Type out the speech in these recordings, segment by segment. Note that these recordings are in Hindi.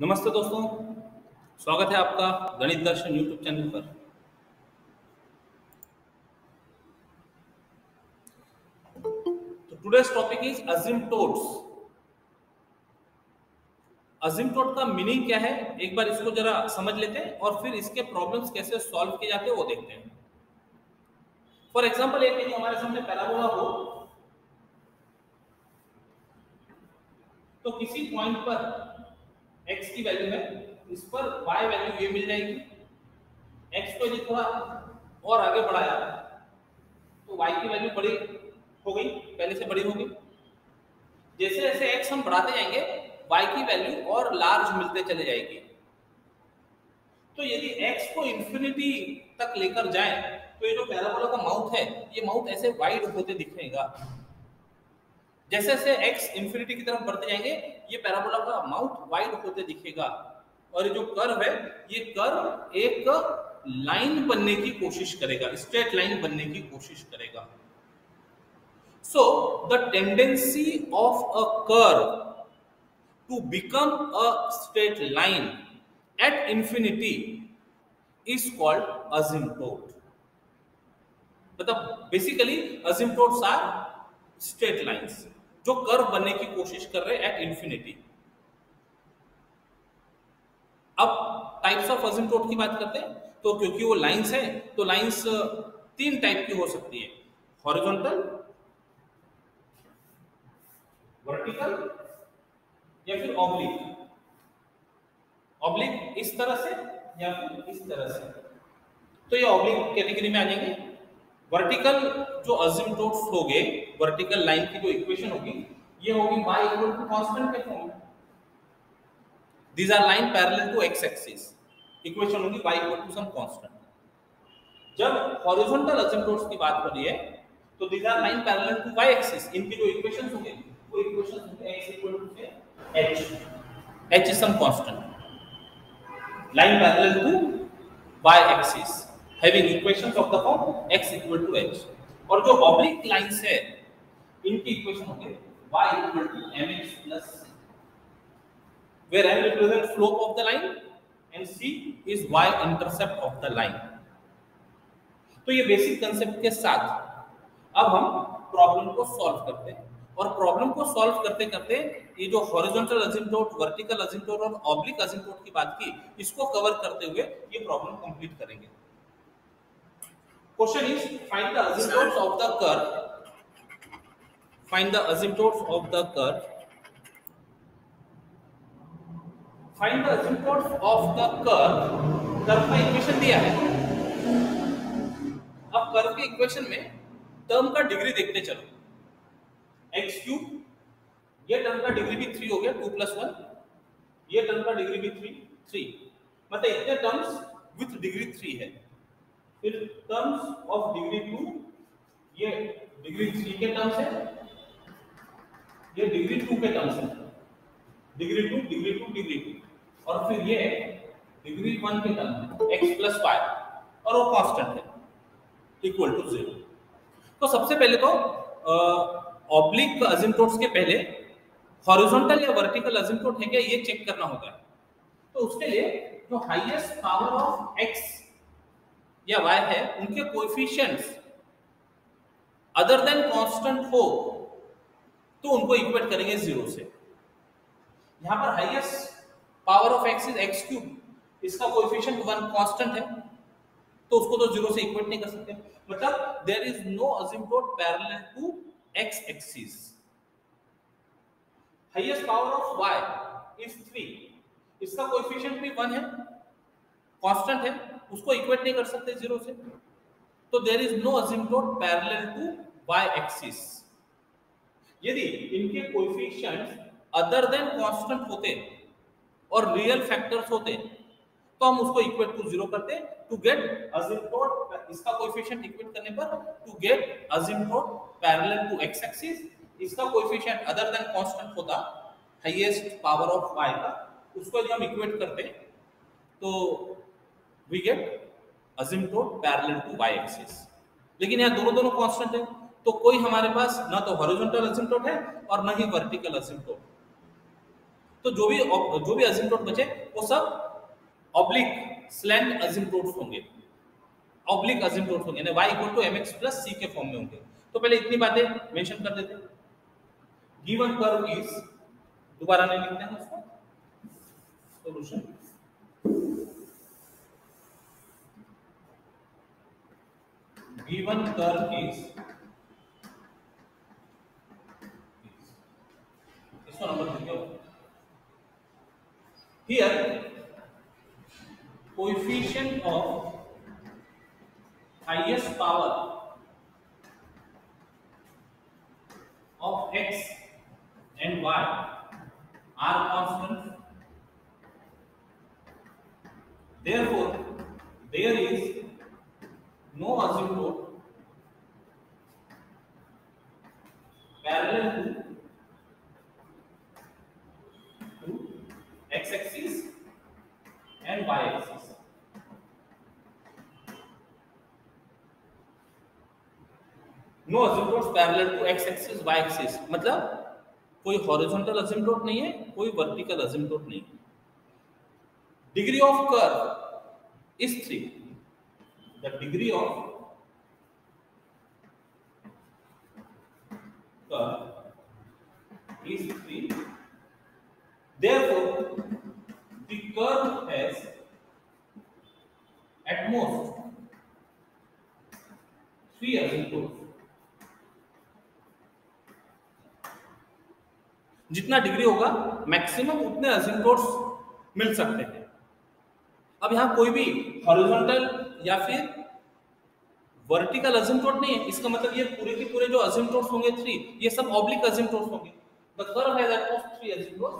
नमस्ते दोस्तों, स्वागत है आपका गणित दर्शन यूट्यूब चैनल पर। तो टुडेस टॉपिक इज असिम्प्टोट्स। असिम्प्टोट का मीनिंग क्या है, एक बार इसको जरा समझ लेते हैं और फिर इसके प्रॉब्लम्स कैसे सॉल्व किए जाते हैं वो देखते हैं। फॉर एग्जांपल, एक यदि हमारे सामने पैराबोला हो तो किसी पॉइंट पर x की वैल्यू है, इस पर y वैल्यू ये मिल जाएगी। x को यदि थोड़ा और आगे बढ़ाया तो y की वैल्यू बड़ी हो गई, पहले से बड़ी हो गई। जैसे जैसे x हम बढ़ाते जाएंगे y की वैल्यू और लार्ज मिलते चले जाएगी। तो यदि x को इंफिनिटी तक लेकर जाएं तो ये जो पैराबोला का माउथ है, ये माउथ ऐसे वाइड होते दिखेगा। जैसे जैसे x इंफिनिटी की तरफ बढ़ते जाएंगे ये पैराबोला का माउथ वाइड होते दिखेगा और ये जो कर्व है, ये कर्व एक लाइन बनने की कोशिश करेगा, स्ट्रेट लाइन बनने की कोशिश करेगा। So the tendency of a curve to become a straight line at infinity is called asymptote. मतलब basically asymptotes are straight lines जो कर्व बनने की कोशिश कर रहे हैं एट इंफिनिटी। अब टाइप्स ऑफ asymptote की बात करते हैं, तो क्योंकि वो लाइंस है तो लाइंस तीन टाइप की हो सकती है, हॉरिजॉन्टल, वर्टिकल या फिर ऑब्लिक। ऑब्लिक इस तरह से या फिर इस तरह से, तो ये ऑब्लिक कैटेगरी में आ जाएंगे। वर्टिकल जो असिम्प्टोट्स होंगे, वर्टिकल लाइन की जो इक्वेशन होगी ये होगी y इक्वल टू कांस्टेंट के फॉर्म में। These are line parallel to x axis, equation होगी y equal to some constant. जब हॉरिजॉन्टल असिम्प्टोट्स की बात हो रही है तो these are line parallel to y axis, इनकी जो इक्वेशंस होंगे वो इक्वेशंस होंगे x इक्वल टू से h is some constant, line parallel to y axis having equations of the form x equal to h। और जो oblique lines है इनकी इक्वेशन होंगे y equal to mx plus c, where m represents slope of the line and c is y intercept of the line। तो ये बेसिक कंसेप्ट के साथ अब हम प्रॉब्लम को सॉल्व करते हैं और प्रॉब्लम को सॉल्व करते करते ये जो हॉरिजॉन्टल असिम्प्टोट, वर्टिकल असिम्प्टोट और ऑब्लिक असिम्प्टोट की बात की, इसको कवर करते हुए ये प्रॉब्लम कंप्लीट करेंगे। Question is, find the asymptotes of the curve. Find the asymptotes of the curve. Find the asymptotes of the curve. Curve का इक्वेशन दिया है। अब कर्व के इक्वेशन में टर्म का डिग्री देखते चलो। x क्यूब, ये टर्म का डिग्री भी 3 हो गया, 2 + 1। ये टर्म का डिग्री भी 3, मतलब इतने टर्म्स विथ डिग्री 3 है। फिर टर्म्स ऑफ डिग्री 2, ये डिग्री 3 के टर्म्स है, ये डिग्री 2 के टर्म्स है, डिग्री 2 डिग्री 2 डिग्री 2, और फिर ये डिग्री 1 के टर्म है x + y और वो कांस्टेंट है इक्वल टू 0। तो सबसे पहले तो ऑब्लिक असिम्प्टोट्स के पहले हॉरिजॉन्टल या वर्टिकल असिम्प्टोट है क्या ये चेक करना होगा। तो उसके लिए जो हाईएस्ट पावर ऑफ x या y है उनके कोएफिशिएंट्स अदर देन कांस्टेंट हो तो उनको इक्वेट करेंगे 0 से। यहां पर highest power of x is x cube, इसका कोएफिशिएंट 1 कांस्टेंट है तो उसको तो 0 से इक्वेट नहीं कर सकते, मतलब there is no asymptote parallel to x axis. Highest power of y is 3, इसका कोएफिशिएंट भी 1 है, कांस्टेंट है, उसको इक्वेट नहीं कर सकते 0 से, तो there is no asymptote parallel to y axis. यदि इनके कोएफिशिएंट्स अदर देन कांस्टेंट होते और रियल फैक्टर्स होते तो हम उसको इक्वेट टू 0 करते टू गेट असिम्प्टोट, इसका कोएफिशिएंट इक्वेट करने पर to get asymptote parallel to x axis, इसका कोएफिशिएंट अदर देन कांस्टेंट होता हाईएस्ट पावर ऑफ y का, उसको यदि हम इक्वेट करते तो we get asymptote parallel to y axis। लेकिन यहाँ दोनों कांस्टेंट है तो कोई हमारे पास ना तो हॉरिजॉन्टल असिम्प्टोट है और ना ही वर्टिकल असिम्प्टोट। तो जो भी असिम्प्टोट बचे वो सब ऑब्लिक स्लैंट असिम्प्टोट्स होंगे, ऑब्लिक असिम्प्टोट्स होंगे, यानी y equal to mx plus c के फॉर्म में होंगे। तो पहले इतनी बातें मेंशन कर देते हैं। गिवन कर्व इज, दोबारा नहीं लिखते हैं उसको, सॉल्यूशन गिवन कर्व इज, इसको नंबर दीजिए। Here coefficient of highest power of x and y are constant, therefore there is no asymptote parallel to x axis and y axis। No asymptotes parallel to X axis Y axis, मतलब कोई हॉरिजॉन्टल असिम्प्टोट नहीं है, कोई वर्टिकल असिम्प्टोट नहीं है। Degree of curve is 3, the degree of curve is 3, therefore the curve has at most 3 asymptotes। जितना डिग्री होगा मैक्सिमम उतने असिम्प्टोट्स मिल सकते हैं। अब यहां कोई भी हॉरिजॉन्टल या फिर वर्टिकल असिम्प्टोट नहीं है, इसका मतलब ये पूरे के पूरे जो असिम्प्टोट्स होंगे 3, ये सब ऑब्लिक असिम्प्टोट्स होंगे। The curve has at most 3 asymptotes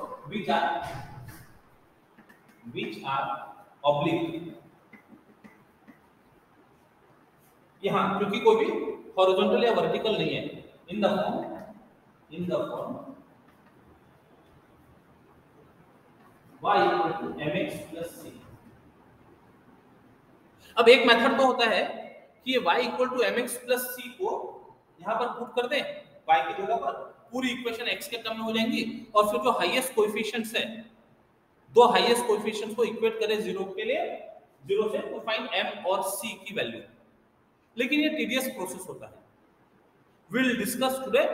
which are oblique। यहां क्योंकि कोई भी हॉरिजॉन्टल या वर्टिकल नहीं है, in the form y equal to mx plus c। अब एक मेथड तो होता है कि ये y equal to mx plus c को यहां पर पुट कर दें, y की जगह पर पूरी इक्वेशन x के टर्म में हो जाएंगी, और फिर जो हाईएस्ट कोएफिशिएंट्स है, दो हाईएस्ट कोएफिशिएंट्स को इक्वेट करें 0 के लिए, 0 से टू फाइंड m और c की वैल्यू। लेकिन ये टीडियस प्रोसेस होता है। Will discuss today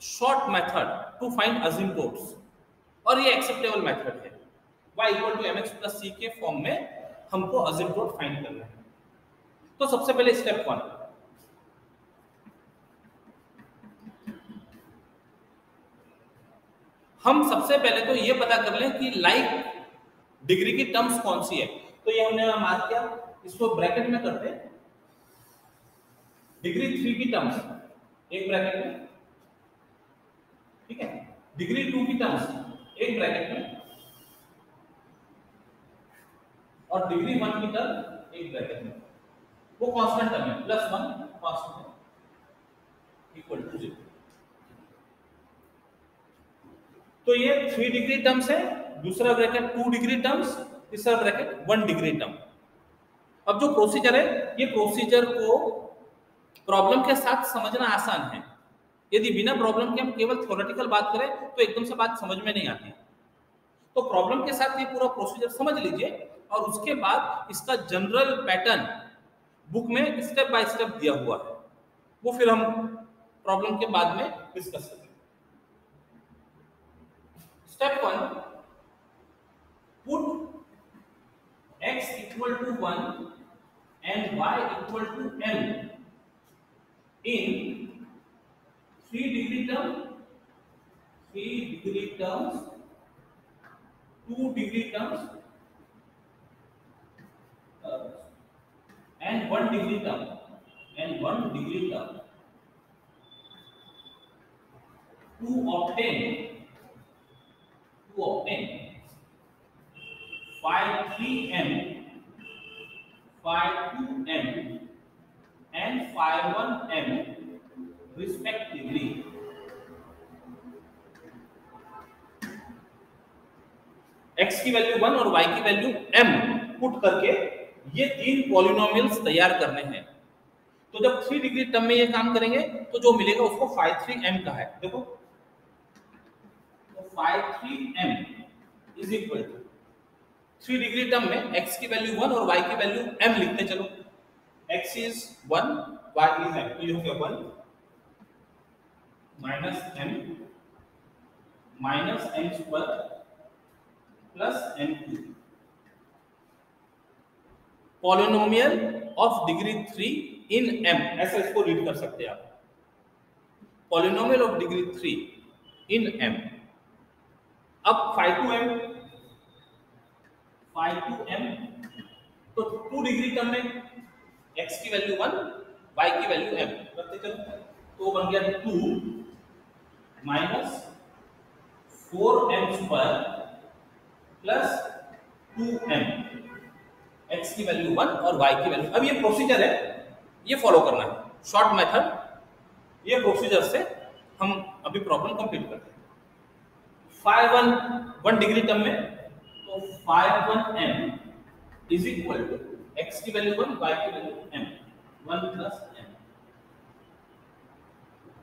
short method to find asymptotes, और ये एक्सेप्टेबल मेथड है। y equal to mx plus c के फॉर्म में हमको असिम्प्टोट फाइंड करना है। तो सबसे पहले स्टेप 1, हम सबसे पहले तो ये पता कर लें कि लाइक डिग्री की टर्म्स कौन सी है। तो ये हमने मार्क किया, इसको ब्रैकेट में करते हैं। डिग्री 3 की टर्म्स एक ब्रैकेट में, ठीक है, डिग्री 2 की टर्म्स एक ब्रैकेट में, और डिग्री 1 की टर्म एक ब्रैकेट में। वो कांस्टेंट टर्म है, +1 कांस्टेंट है इक्वल टू 0। तो ये 3 डिग्री टर्म्स है, दूसरा ब्रैकेट 2 डिग्री टर्म्स, तीसरा ब्रैकेट 1 डिग्री टर्म। अब जो प्रोसीजर है, ये प्रोसीजर को प्रॉब्लम के साथ समझना आसान है। यदि बिना प्रॉब्लम के हम केवल थ्योरेटिकल बात करें तो एकदम से बात समझ में नहीं आती। तो प्रॉब्लम के साथ ये पूरा प्रोसीजर समझ लीजिए, और उसके बाद इसका जनरल पैटर्न बुक में स्टेप बाय स्टेप दिया हुआ है, वो फिर हम प्रॉब्लम के बाद में डिस्कस करेंगे। Step 1, put x equal to 1 and y equal to m in 3 degree terms, 2 degree terms, and 1 degree term, to obtain phi 3m, phi 2m, and phi 1m respectively। x की वैल्यू 1 और y की वैल्यू m पुट करके ये 3 पॉलिनोमियल्स तैयार करने हैं। तो जब 3 डिग्री टर्म में ये काम करेंगे तो जो मिलेगा उसको phi 3m का है। देखो, तो phi 3m is equal to 3 degree term में x की वैल्यू 1 और y की वैल्यू m लिखते चलो। x is 1, y is m, तो ये हो गया 1 minus m square plus m2। Polynomial of degree 3 in m, ऐसा इसको रीड कर सकते हैं आप, polynomial of degree 3 in m। अब phi 2m तो 2 डिग्री टर्म में x की वैल्यू 1, y की वैल्यू m रखते चलो, तो बन गया 2 minus 4m square plus 2m, x की वैल्यू 1 और y की वैल्यू। अब ये प्रोसीजर है, ये फॉलो करना है, शॉर्ट मेथड, ये प्रोसीजर से हम अभी प्रॉब्लम कंप्लीट करते हैं। phi 1 डिग्री टर्म में, तो phi 1m is equal to x की वैल्यू 1, y की वैल्यू m, 1 प्लस m।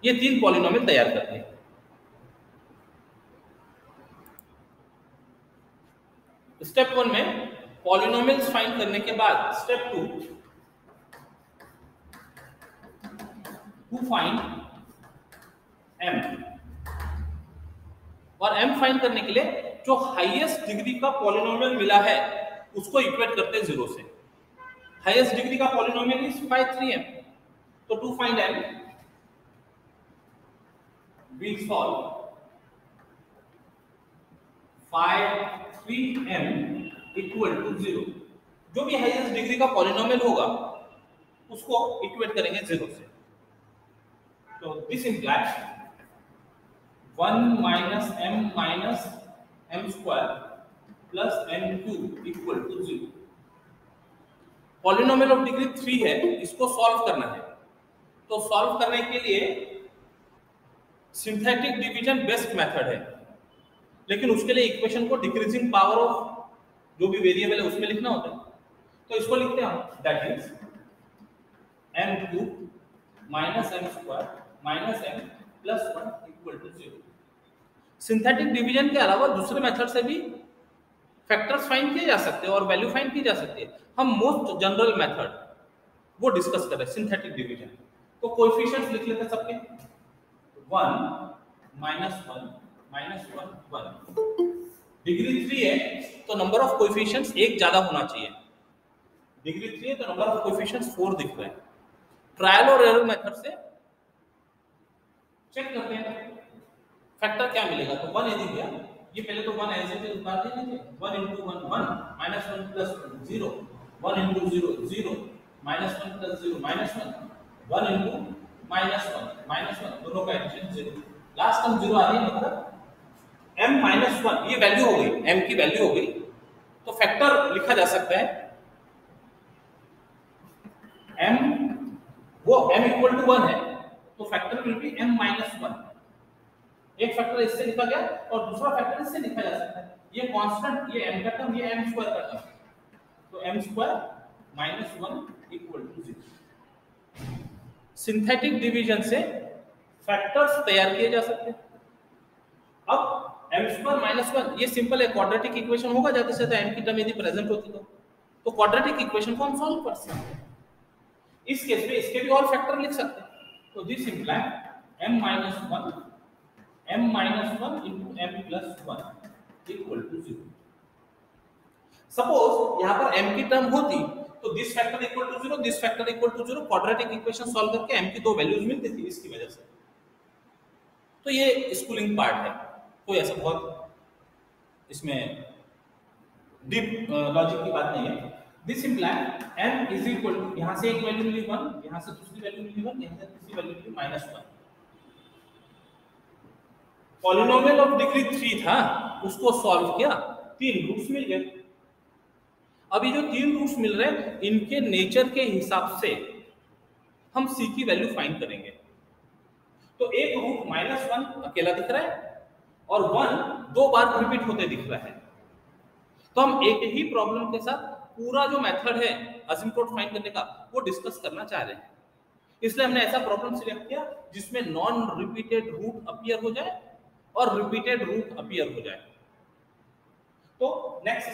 ये 3 पॉलिनोमियल तैयार करते हैं। स्टेप 1 में पॉलिनोमियल्स फाइंड करने के बाद स्टेप 2 टू फाइंड m, और m फाइंड करने के लिए जो हाईएस्ट डिग्री का पॉलिनोमियल मिला है उसको इक्वेट करते हैं 0 से। हाईएस्ट डिग्री का पॉलिनोमियल इज phi 3m, तो to find m we solve phi 3m equal to 0। जो भी हाईएस्ट डिग्री का पॉलिनोमियल होगा उसको इक्वेट करेंगे 0 से। तो this implies 1 minus m square plus m2 equal to 0। Polynomial of degree 3 है, इसको सॉल्व करना है। तो सॉल्व करने के लिए सिंथेटिक डिवीजन बेस्ट मेथड है, लेकिन उसके लिए इक्वेशन को डिक्रीजिंग पावर ऑफ जो भी वेरिएबल है उसमें लिखना होता है। तो इसको लिखते हैं हम, that is m2 minus m square minus m plus 1 equal to 0। Synthetic division के अलावा दूसरे मेथड से भी फैक्टर्स फाइंड किए जा सकते हैं और वैल्यू फाइंड की जा सकती है। हम मोस्ट जनरल मेथड वो डिस्कस कर रहे हैं, सिंथेटिक डिवीजन। तो कोएफिशिएंट्स लिख लेते हैं सबके, 1 माइनस 1 1। डिग्री 3 है तो नंबर ऑफ कोएफिशिएंट्स एक ज्यादा होना चाहिए। डिग्री 3 है तो नंबर ऑफ कोएफिशिएंट्स 4 दिख रहे हैं। ट्रायल और एरर मेथड से चेक करते हैं फैक्टर क्या मिलेगा। तो 1 यदि दिया, ये पहले तो 1 ऐसे थे उतार दीजिए, 1 into 1 1 minus 1 plus 0, 1 into 0 0 minus 1 plus 0 minus 1, 1 into minus 1 दोनों का एडिशन 0। लास्ट टर्म 0 आ रही है, मतलब m माइनस 1 ये वैल्यू हो गई, m की वैल्यू हो गई। तो फैक्टर लिखा जा सकता है m, वो m इक्वल टू 1 है तो factor will be m minus 1। एक फैक्टर इससे लिखा गया और दूसरा फैक्टर इससे लिखा जा सकता है। ये कांस्टेंट, ये m का टर्म, ये m स्क्वायर का टर्म, तो m square minus 1 equal to 0। Synthetic division से फैक्टर्स तैयार किए जा सकते हैं। अब m स्क्वायर माइनस 1 ये सिंपल है, क्वाड्रेटिक इक्वेशन होगा ज्यादा से ज्यादा m की टर्म यदि प्रेजेंट होती तो क्वाड्रेटिक इक्वेशन को हम सॉल्व कर सकते हैं। इस केस में इसके भी और फैक्टर लिख सकते हैं। तो this imply m minus 1 into m plus 1 equal to 0। Suppose यहाँ पर m की टर्म होती तो this factor equal to 0, this factor equal to 0, quadratic equation solve करके m की दो वैल्यूज मिलती थी इसकी वजह से। तो ये स्कूलिंग पार्ट है, कोई ऐसा बहुत इसमें डीप लॉजिक की बात नहीं है। This imply m is equal to, यहाँ से एक वैल्यू मिली 1, यहाँ से दूसरी वैल्यू मिली 1, यहाँ से तीसरी वैल्यू मिली माइनस 1। पॉलिनोमियल ऑफ डिग्री 3 था, उसको सॉल्व किया, 3 रूट्स मिल गए। अब ये जो 3 रूट्स मिल रहे हैं इनके नेचर के हिसाब से हम c की वैल्यू फाइंड करेंगे। तो एक रूट माइनस 1 अकेला दिख रहा है और 1 दो बार रिपीट होते दिख रहा है। तो हम एक ही प्रॉब्लम के साथ पूरा जो मेथड है असिम्प्टोट फाइंड करने का वो डिस्कस करना चाह रहे हैं। इसलिए हमने ऐसा प्रॉब्लम सिलेक्ट किया जिसमें नॉन रिपीटेड रूट अपीयर हो जाए और रिपीटेड रूट अपीयर हो जाए। तो नेक्स्ट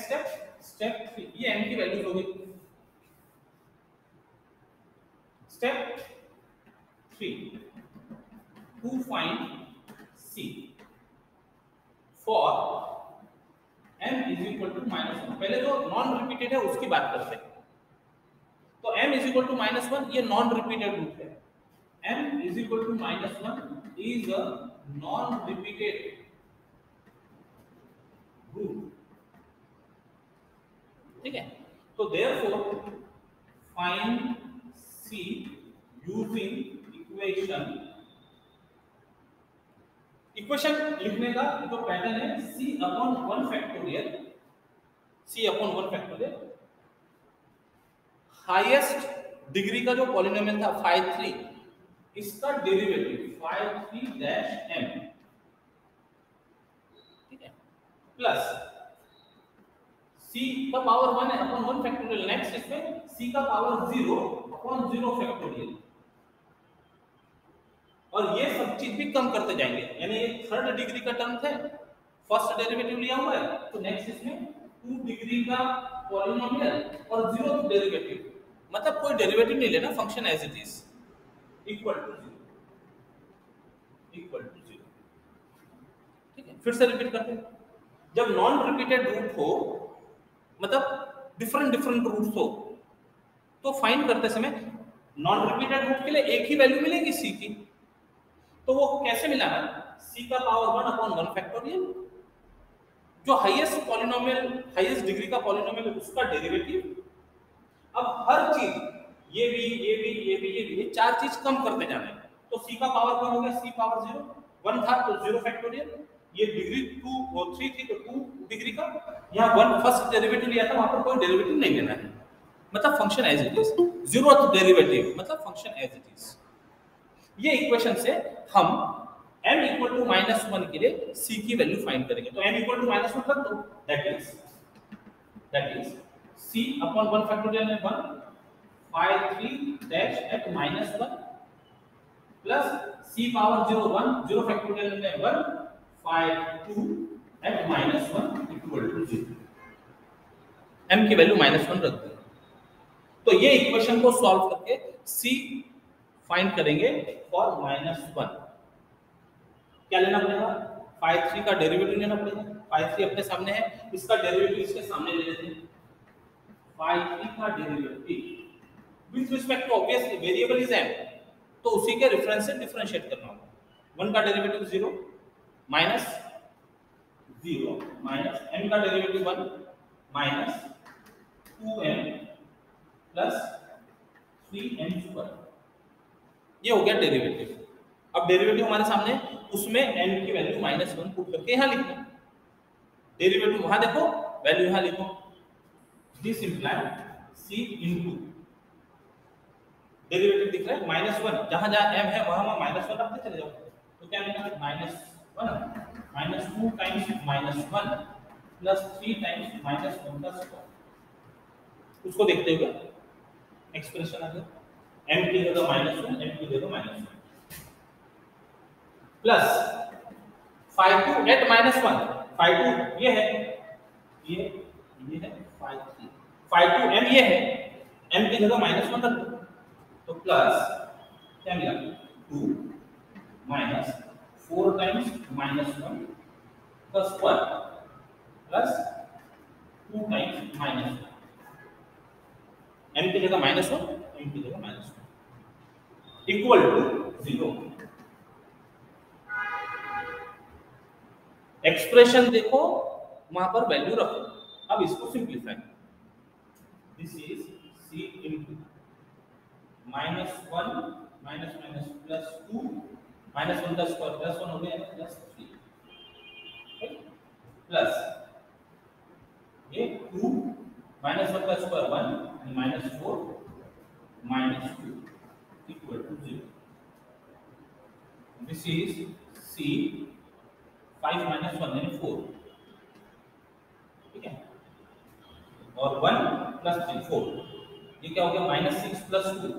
स्टेप 3, ये m की वैल्यूज होगी। Step 3, to find c for m is equal to -1। पहले जो नॉन रिपीटेड है उसकी बात करते हैं। तो m इज इक्वल टू -1, ये नॉन रिपीटेड रूट है। m is equal to -1 is a non repeated root, ठीक है। तो therefore find c using equation लिखने का जो पैटर्न है c upon 1 factorial, c upon 1 factorial, highest degree का जो पॉलिनोमियल था phi 3, इसका डेरिवेटिव phi 3 डैश m, ठीक है, प्लस c का पावर 1 है अपॉन 1 फैक्टोरियल। नेक्स्ट इसमें c का पावर 0 अपॉन 0 फैक्टोरियल, और ये सब चीज भी कम करते जाएंगे, यानी ये थर्ड डिग्री का टर्म है, फर्स्ट डेरिवेटिव लिया हुआ है, तो नेक्स्ट इसमें 2 डिग्री का पॉलिनोमियल और 0th डेरिवेटिव, मतलब कोई डेरिवेटिव नहीं लेना, function as it is equal to 0, ठीक है। फिर से रिपीट करते हैं, जब नॉन रिपीटेड रूट हो, मतलब डिफरेंट रूट्स हो, तो फाइंड करते समय नॉन रिपीटेड रूट के लिए एक ही वैल्यू मिलेगी c की, तो वो कैसे मिला है, c का पावर 1 अपॉन 1 फैक्टोरियल, जो हाईएस्ट पॉलिनोमियल, हाईएस्ट डिग्री का पॉलिनोमियल, उसका डेरिवेटिव। अब हर चीज ये चार चीज कम करते जाना है, तो c का पावर कम हो गया, c पावर 0, 1 था तो 0 फैक्टोरियल, ये डिग्री 2 और 3 थी तो 2 डिग्री का, यहाँ 1 फर्स्ट डेरिवेटिव लिया था, वहां पर कोई डेरिवेटिव नहीं लेना है, मतलब function as it is, 0th derivative मतलब फंक्शन एज इट इज। ये इक्वेशन से हम m इक्वल टू -1 के लिए c की वैल्यू फाइंड करेंगे। तो m इक्वल टू -1 रख दो, that is c upon 1 factorial में 1 phi 3 dash at -1 plus c power 0 1 0 factorial में 1 phi 2 at -1 equal to 0। m की वैल्यू -1 रख दो। तो ये इक्वेशन को सॉल्व करके c फाइंड करेंगे फॉर -1। क्या लेना पड़ेगा, phi 3 का डेरिवेटिव लेना पड़ेगा, phi 3 अपने सामने है, इसका डेरिवेटिव इसके सामने ले लेते हैं। phi 3 का derivative with respect to obviously variable is m, तो उसी के रेफरेंस से डिफरेंशिएट करना होगा। 1 का डेरिवेटिव 0 माइनस 0 माइनस m का derivative 1 minus 2m plus 3m square, ये हो गया डेरिवेटिव। अब डेरिवेटिव हमारे सामने, उसमें n की वैल्यू -1 पुट करके यहां लिखना, डेरिवेटिव वहां देखो, वैल्यू यहां लिखो, this imply c into derivative दिख रहा है -1, जहां जहां m है वहां -1 रखते चले जाओ, तो क्या मिलेगा -1 -2 टाइम्स -1 प्लस 3 टाइम्स -1 का स्क्वायर, उसको देखते हुए एक्सप्रेशन आ गया, m की जगह -1 m की जगह -1 प्लस phi 2 एट -1, phi 2 ये है, ये है phi 2 m ये है, m की जगह -1 रख दो, तो प्लस क्या मिला 2 माइनस 4 टाइम्स -1 का स्क्वायर प्लस 2 टाइम्स -1, m की जगह -1 m की जगह -1 इक्वल टू 0। एक्सप्रेशन देखो, वहां पर वैल्यू रखो। अब इसको simplify, this is c into -1 minus plus 2 -1 का स्क्वायर प्लस 1 हो गया प्लस 3 प्लस ये 2 -1 का square 1 -4 -2 equal to 0। This is c 5 - 1 यानी 4, ठीक है, और 1 प्लस 3 4, ये क्या हो गया -6 plus 2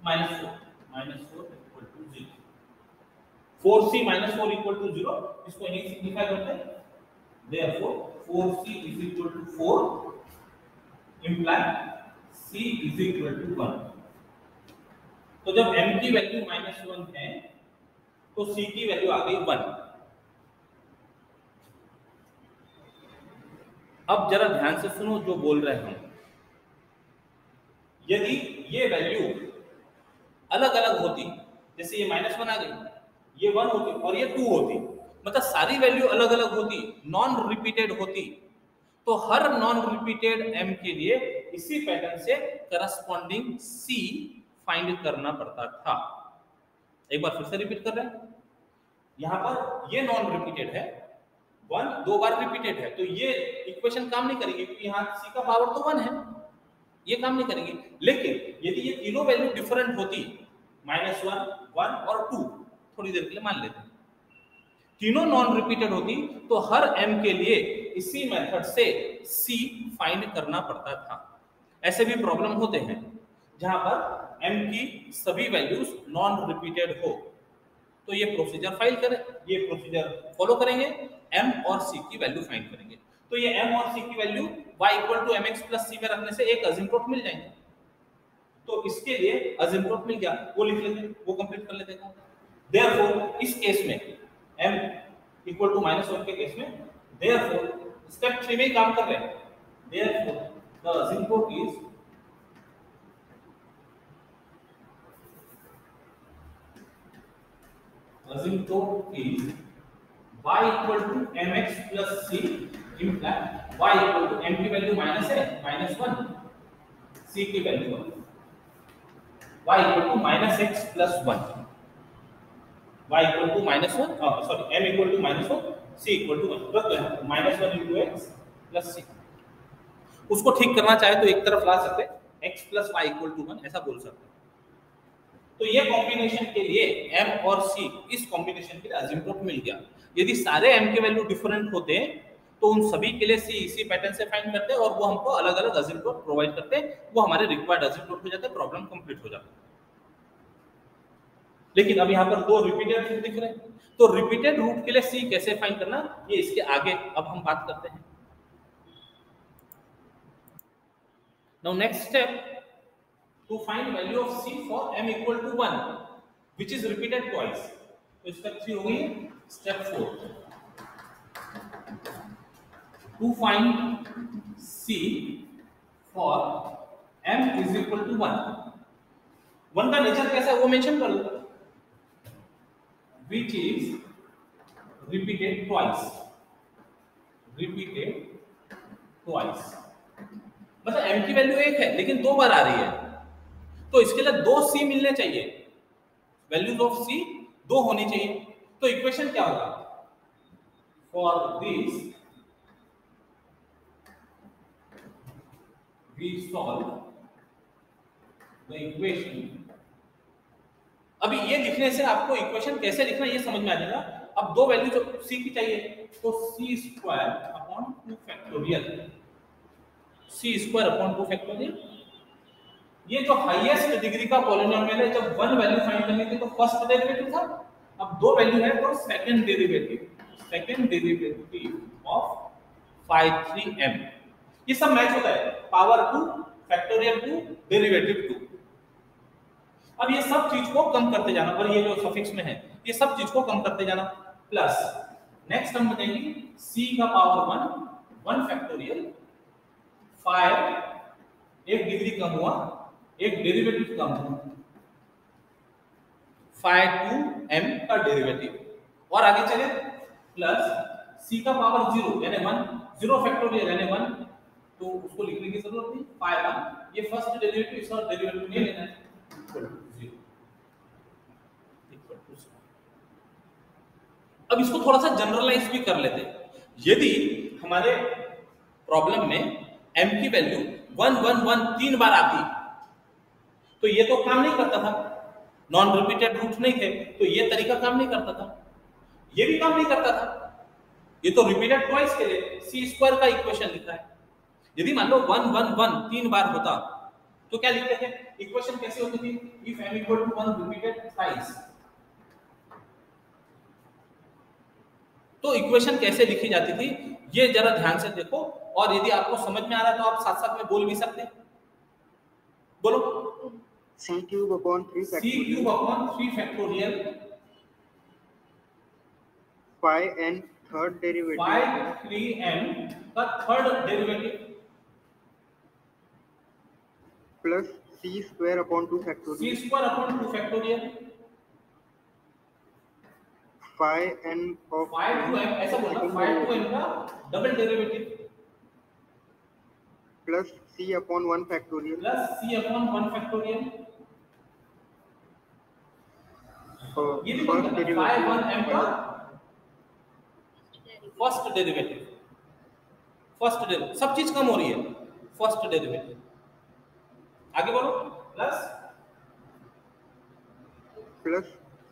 -4 equal to 0। 4c minus 4 equal to 0, इसको यहीं सिंप्लीफाई करते हैं। Therefore 4c is equal to 4 imply c is equal to 1। तो जब m की वैल्यू -1 है तो c की वैल्यू आ गई 1। अब जरा ध्यान से सुनो जो बोल रहे हैं हम। यदि ये वैल्यू अलग अलग होती, जैसे ये -1 आ गई, ये 1 होती और ये 2 होती, मतलब सारी वैल्यू अलग अलग होती, नॉन रिपीटेड होती, तो हर नॉन रिपीटेड m के लिए इसी पैटर्न से करस्पॉन्डिंग c फाइंड करना पड़ता था। एक बार फिर से रिपीट कर रहे हैं। यहां पर ये नॉन रिपीटेड है, 1 2 बार रिपीटेड है, तो ये इक्वेशन काम नहीं करेगी क्योंकि यहाँ c का पावर तो 1 है, ये काम नहीं करेंगे। लेकिन यदि ये तीनों वैल्यू डिफरेंट होती, -1 1 और 2, थोड़ी देर के लिए मान लेते हैं, तीनों नॉन रिपीटेड होती तो हर m के लिए इसी मेथड से c फाइंड करना पड़ता था। ऐसे भी प्रॉब्लम होते हैं जहां पर m की सभी वैल्यूज नॉन रिपीटेड हो, तो ये प्रोसीजर फाइल करें, ये प्रोसीजर फॉलो करेंगे, m और c की वैल्यू फाइंड करेंगे। तो ये m और c की value y equal to mx plus c में रखने से एक असिम्प्टोट मिल जाएंगे। तो इसके लिए असिम्प्टोट मिल गया, वो लिख लेते हैं, वो कंप्लीट कर लेते हैं। देयरफॉर इस केस में m इक्वल टू -1 के केस में, देयरफॉर स्टेप 3 में ही काम कर रहे हैं, therefore the asymptote is y equal to mx plus c imply y equal to m की वैल्यू माइनस है -1, c की value 1, y equal to -x plus 1, y equal to -1 sorry m equal to -1, c equal to 1, रख दो -1 इनटू x प्लस c। उसको ठीक करना चाहे तो एक तरफ ला सकते हैं, x plus y equal to 1 ऐसा बोल सकते हैं। तो ये कॉम्बिनेशन के लिए m और c, इस कॉम्बिनेशन के लिए असिम्प्टोट मिल गया। यदि सारे m के वैल्यू डिफरेंट होते तो उन सभी के लिए c इसी पैटर्न से फाइंड करते और वो हमको अलग अलग असिम्प्टोट प्रोवाइड करते, वो हमारे रिक्वायर्ड असिम्प्टोट हो जाते, प्रॉब्लम कंप्लीट हो जाता। लेकिन अब यहाँ पर दो रिपीटेड रूट दिख रहे हैं, तो रिपीटेड रूट के लिए c कैसे फाइंड करना, ये इसके आगे अब हम बात करते हैं। Now next step, to find value of c for m equal to 1 which is repeated twice। तो स्टेप 3 हो गई। Step 4, to find c for m is equal to 1। 1 का नेचर कैसा है वो मेंशन कर लो, which is repeated twice, repeated twice, मतलब m की वैल्यू 1 है लेकिन 2 बार आ रही है, तो इसके लिए 2 c मिलने चाहिए, वैल्यूज ऑफ c 2 होनी चाहिए। तो इक्वेशन क्या होगा, for this we solve the equation. अभी ये लिखने से आपको इक्वेशन कैसे लिखना ये समझ में आ जाएगा। अब 2 वैल्यू जो c की चाहिए, तो c² upon 2 factorial, c² upon 2 factorial. ये जो हाईएस्ट डिग्री का पॉलिनोमियल है, जब 1 वैल्यू फाइंड करनी थी तो फर्स्ट डेरिवेटिव था, अब 2 वैल्यू है तो सेकंड डेरिवेटिव ऑफ 5 3m। ये सब मैच होता है, पावर 2 फैक्टोरियल 2 डेरिवेटिव 2। अब ये सब चीज को कम करते जाना, और ये जो सफिक्स में है ये सब चीज को कम करते जाना, प्लस नेक्स्ट हम बताएंगे c का पावर 1 फैक्टोरियल 5, एक डिग्री कम हुआ, एक डेरिवेटिव कम हुआ, 5 2m का डेरिवेटिव, और आगे चले प्लस c का पावर 0 यानी 1, 0 फैक्टोरियल यानी 1, तो उसको लिखने की जरूरत नहीं, 5 1, ये फर्स्ट डेरिवेटिव, इसका डेरिवेटिव नहीं लेना है, इक्वल टू 0, इक्वल टू 0। अब इसको थोड़ा सा जनरलाइज भी कर लेते हैं। यदि हमारे प्रॉब्लम में m की वैल्यू 1 1 1 3 बार आती तो ये तो काम नहीं करता था, नॉन रिपीटेड रूट नहीं थे, तो ये तरीका काम नहीं करता था, ये भी काम नहीं करता था। ये तो रिपीटेड ट्वाइस के लिए c² का इक्वेशन लिखा है। यदि मान लो 1 1 1 3 बार होता तो क्या लिखते थे, इक्वेशन कैसे होती थी, if m equal to 1 repeated thrice, तो इक्वेशन कैसे लिखी जाती थी ये जरा ध्यान से देखो, और यदि आपको समझ में आ रहा है तो आप साथ साथ में बोल भी सकते हैं। बोलो। c cube upon 3 c cube upon 3 factorial phi n third derivative phi 3m का third derivative plus c square upon 2 c factorial square upon 2 factorial phi n of phi 2m, ऐसा बोलना, phi 2m का double derivative plus c upon 1 factorial plus c upon 1 factorial, ये भी first phi derivative 1m का फर्स्ट डेरिवेटिव, फर्स्ट डेरिवेटिव, सब चीज कम हो रही है, फर्स्ट डेरिवेटिव, आगे बोलो, plus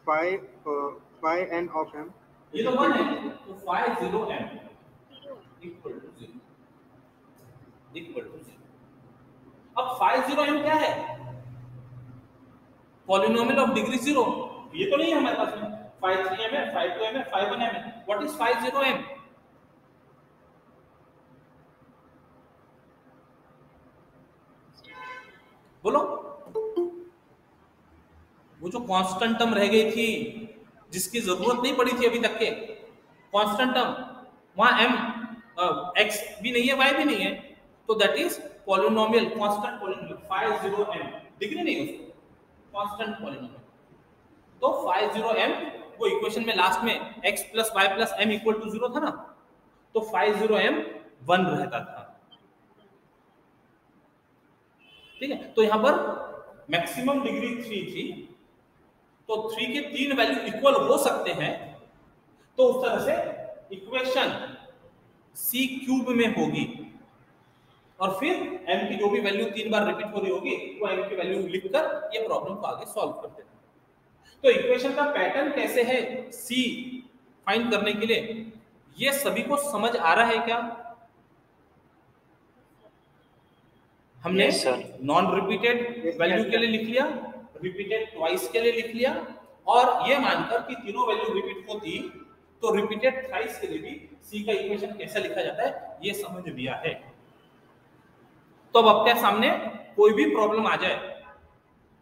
phi n of m ये तो 1 है, तो phi 0m equal to 0, equal to 0। अब phi 0m क्या है? पॉलिनोमियल ऑफ डिग्री 0, ये तो नहीं है हमारे पास में, phi 3m है, phi 2m है, phi 1m है। What is phi 0m? बोलो। वो जो कांस्टेंट टर्म रह गई थी जिसकी जरूरत नहीं पड़ी थी अभी तक के, कांस्टेंट टर्म, वहां m x भी नहीं है, y भी नहीं है, तो that is polynomial, constant polynomial, phi 0m, degree नहीं है उसको, कांस्टेंट पॉलिनोमियल। तो phi 0m वो इक्वेशन में लास्ट में x plus y plus m equal to 0 था ना, तो phi 0m 1 रहता था, ठीक है। तो यहां पर मैक्सिमम डिग्री 3 थी, तो 3 के 3 वैल्यू इक्वल हो सकते हैं, तो उस तरह से इक्वेशन c क्यूब में होगी, और फिर m की जो भी वैल्यू 3 बार रिपीट हो रही होगी वो m की वैल्यू लिखकर ये प्रॉब्लम को आगे सॉल्व करते हैं। तो इक्वेशन का पैटर्न कैसे है c फाइंड करने के लिए, ये सभी को समझ आ रहा है क्या? हमने नॉन रिपीटेड वैल्यू के लिए लिख लिया, रिपीटेड ट्वाइस के लिए लिख लिया, और ये मानकर कि तीनों वैल्यू रिपीट होती तो रिपीटेड थ्राइस के लिए भी सी का इक्वेशन कैसे लिखा जाता है ये समझ लिया है। तो अब आपके सामने कोई भी प्रॉब्लम आ जाए,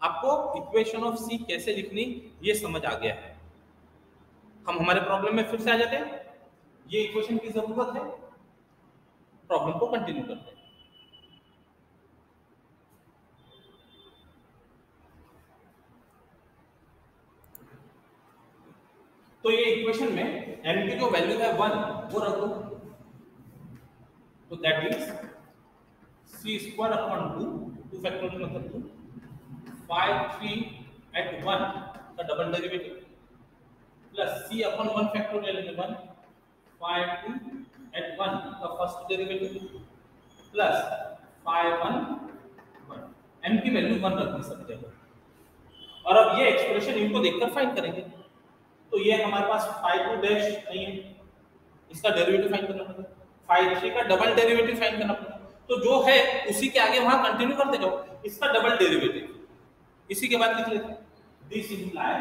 आपको इक्वेशन ऑफ सी कैसे लिखनी ये समझ आ गया है। हम हमारे प्रॉब्लम में फिर से आ जाते हैं, ये इक्वेशन की जरूरत है, प्रॉब्लम को कंटिन्यू करते हैं। तो ये इक्वेशन में m की जो वैल्यू है 1 वो रख दो, तो that is c square upon 2 factorial मतलब 2 phi 3 at 1 का double derivative plus c upon 1 factorial में 1 phi 2 at 1 का first derivative plus phi 1 m की वैल्यू 1 रख सकते हो, और अब ये एक्सप्रेशन इनको देखकर फाइंड करेंगे। तो ये हमारे पास phi 2 डैश नहीं है, इसका डेरिवेटिव फाइंड करना पड़ेगा, phi 3 का डबल डेरिवेटिव फाइंड करना पड़ेगा, तो जो है उसी के आगे वहां कंटिन्यू करते जाओ, इसका डबल डेरिवेटिव इसी के बाद लिख लेते हैं, this imply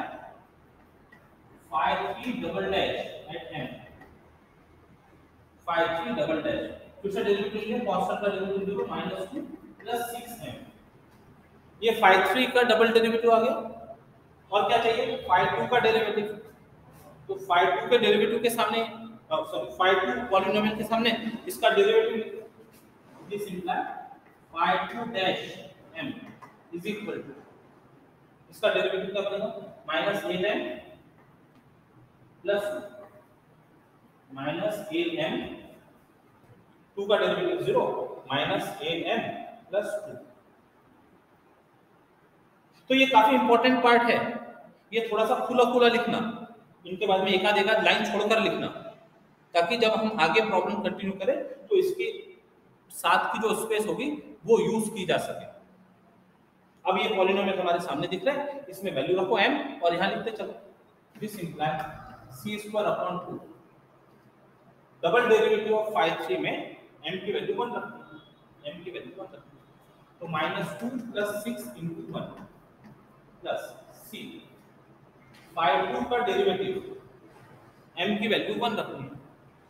phi 3 double dash at m, phi 3 double dash, फिर से डेरिवेटिव है, कांस्टेंट का डेरिवेटिव देखो -2 प्लस 6m, ये phi 3 का डबल डेरिवेटिव आ गया, और क्या चाहिए phi 2 का डेरिवेटिव, तो phi 2 के डेरिवेटिव के सामने, सॉरी phi 2 पॉलिनोमियल के सामने इसका derivative, this imply phi 2 dash m is equal to, इसका डेरिवेटिव क्या बनेगा -8m प्लस -8m, 2 का डेरिवेटिव 0 -8m प्लस 2। तो ये काफी इंपॉर्टेंट पार्ट है, ये थोड़ा सा खुला खुला लिखना, इनके बाद में एक आध लाइन छोड़कर लिखना, ताकि जब हम आगे प्रॉब्लम कंटिन्यू करें तो इसके साथ की जो स्पेस होगी वो यूज की जा सके। अब ये पॉलिनोमियल हमारे सामने दिख रहा है, इसमें वैल्यू रखो m और यहां लिखते चलो, this imply c square upon 2 double derivative of phi 3 में m की वैल्यू 1 रखो, m की वैल्यू 1 रखो, तो -2 plus 6 into 1 plus c phi 2 का डेरिवेटिव m की वैल्यू 1 रखनी है,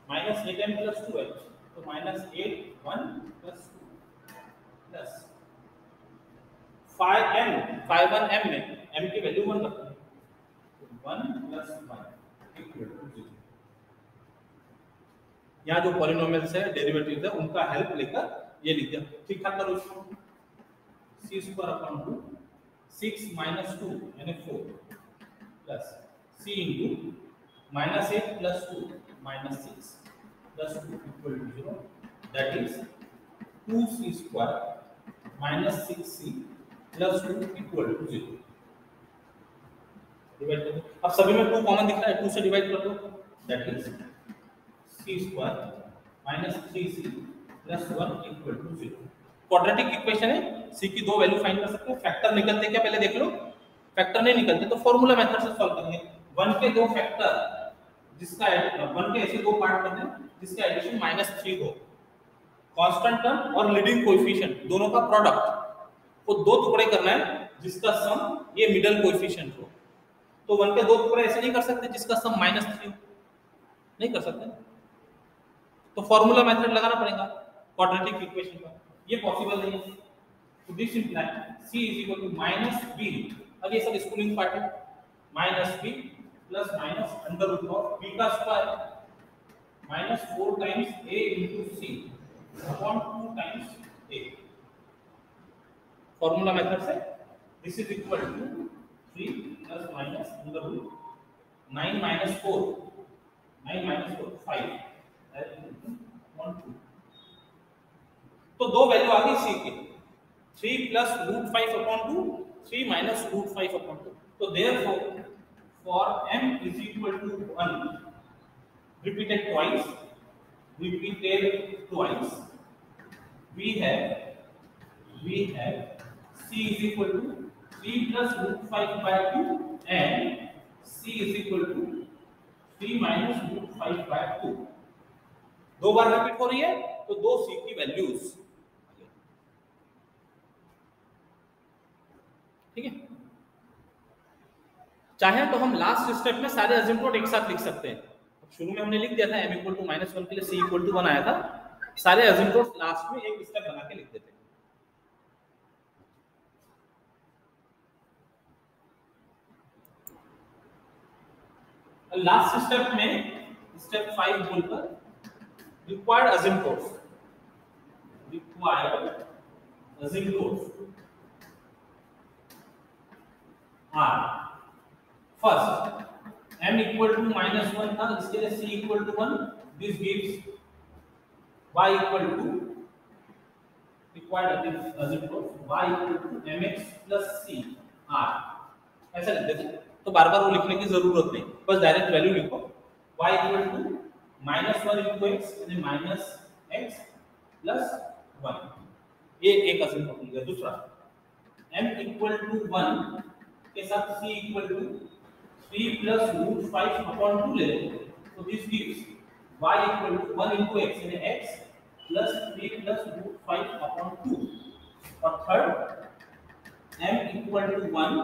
-8m + 2h, तो -8 1 + 2 प्लस 5m 5 1m में m की वैल्यू 1 रखते हैं, तो 1 + 1 = 0। यहाँ जो पॉलिनोमियल्स है, डेरिवेटिव्स है, उनका हेल्प लेकर ये लिख दिया। ठीक ठाक करो इसको। c² / 2 6 - 2 यानी 4 plus c × -8 + 2 -6 + 2 = 0, that is 2c² - 6c + 2 = 0। Divide कर दो। अब सभी में 2 कॉमन दिख रहा है, 2 से डिवाइड कर दो, that is c² - 3c + 1 = 0। Quadratic equation है, c की 2 वैल्यू फाइंड कर सकते हैं। फैक्टर निकलते क्या पहले देख लो। फैक्टर नहीं निकलते तो फॉर्मूला मेथड से सॉल्व करेंगे। 1 के 2 फैक्टर, जिसका 1 के ऐसे 2 पार्ट करते हैं जिसका एडिशन -3 हो, कांस्टेंट टर्म और लीडिंग कोएफिशिएंट दोनों का प्रोडक्ट को 2 टुकड़े करना है जिसका सम ये मिडल कोएफिशिएंट हो। तो 1 के 2 टुकड़े ऐसे नहीं कर सकते जिसका सम -3 हो, नहीं कर सकते, तो फॉर्मूला मेथड लगाना पड़ेगा क्वाड्रेटिक इक्वेशन का। ये पॉसिबल नहीं है, तो दिस इंप्लाई c = -b। अब ये सब स्कूलिंग पार्ट है, -b plus minus under root of b का square -4 times a × c upon 2 times a। Formula method से this is equal to 3 plus minus under root 9 - 4 5 1 2। तो 2 वैल्यू आ गई c की, 3 + √5/2 3 - √5/2। तो therefore for m is equal to 1 repeated twice we have c is equal to 3 + √5/2 and c is equal to 3 - √5/2। 2 bar repeat हो रही है तो 2 c की वैल्यूज, ठीक है। चाहे तो हम लास्ट स्टेप में सारे असिम्प्टोट एक साथ लिख सकते हैं। शुरू में हमने लिख दिया था m = -1 के लिए c = 1 आया था, सारे असिम्प्टोट लास्ट में एक स्टेप बना के लिख देते हैं। लास्ट स्टेप में स्टेप 5 बोलकर रिक्वायर्ड असिम्प्टोट्स are first m = -1 था, इसके लिए c = 1, this gives y = required asymptote y = mx + c r, ऐसा लिख देते। तो बार बार वो लिखने की जरूरत नहीं, बस डायरेक्ट वैल्यू लिखो। y = -1 × x यानी -x + 1, ये एक असिम्प्टोट मिल गया। दूसरा m = 1 के साथ c = 3 + √5/2 ले लेंगे, तो दिस गिव्स y = 1 × x यानी x + 3 + √5/2। और third m = 1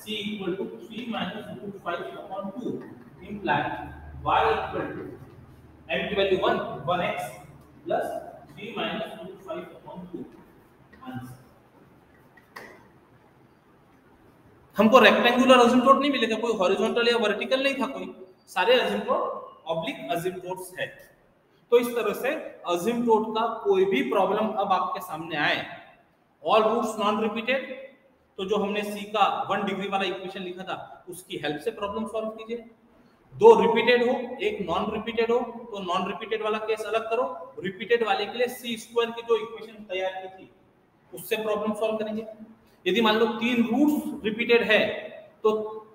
c = 3 - √5/2 imply y = m की वैल्यू 1x + 3 - √5/2। आंसर हमको रेक्टेंगुलर असिम्प्टोट नहीं मिलेगा, कोई हॉरिजॉन्टल या वर्टिकल नहीं था, कोई सारे असिम्प्टोट ऑब्लिक असिम्प्टोट्स है। तो इस तरह से असिम्प्टोट का कोई भी प्रॉब्लम अब आपके सामने आए, ऑल रूट्स नॉन रिपीटेड, तो जो हमने c का 1 डिग्री वाला इक्वेशन लिखा था उसकी हेल्प से प्रॉब्लम सॉल्व कीजिए। 2 रिपीटेड हो, एक नॉन रिपीटेड हो, तो नॉन रिपीटेड वाला केस अलग करो, रिपीटेड वाले के लिए c² की जो इक्वेशन तैयार की थी उससे प्रॉब्लम सॉल्व करेंगे। यदि मान लो 3 रूट्स रिपीटेड है तो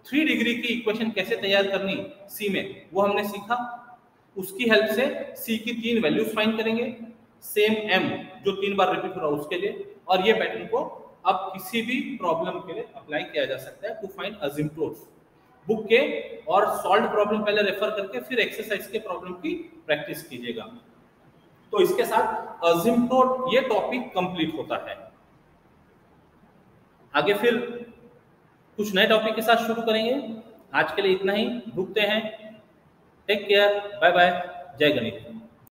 3 डिग्री की इक्वेशन कैसे तैयार करनी c में, वो हमने सीखा। उसकी हेल्प से c की 3 वैल्यूज फाइंड करेंगे, सेम m जो 3 बार रिपीट हो रहा है उसके लिए, और ये पैटर्न को अब किसी भी प्रॉब्लम के लिए अप्लाई किया जा सकता है टू फाइंड असिम्प्टोट्स। बुक के और सॉल्व प्रॉब्लम पहले रेफर करके फिर एक्सरसाइज के प्रॉब्लम की प्रैक्टिस कीजिएगा। तो इसके साथ असिम्प्टोट ये टॉपिक कंप्लीट होता है। आगे फिर कुछ नए टॉपिक के साथ शुरू करेंगे। आज के लिए इतना ही, रुकते हैं। टेक केयर, बाय बाय, जय गणित।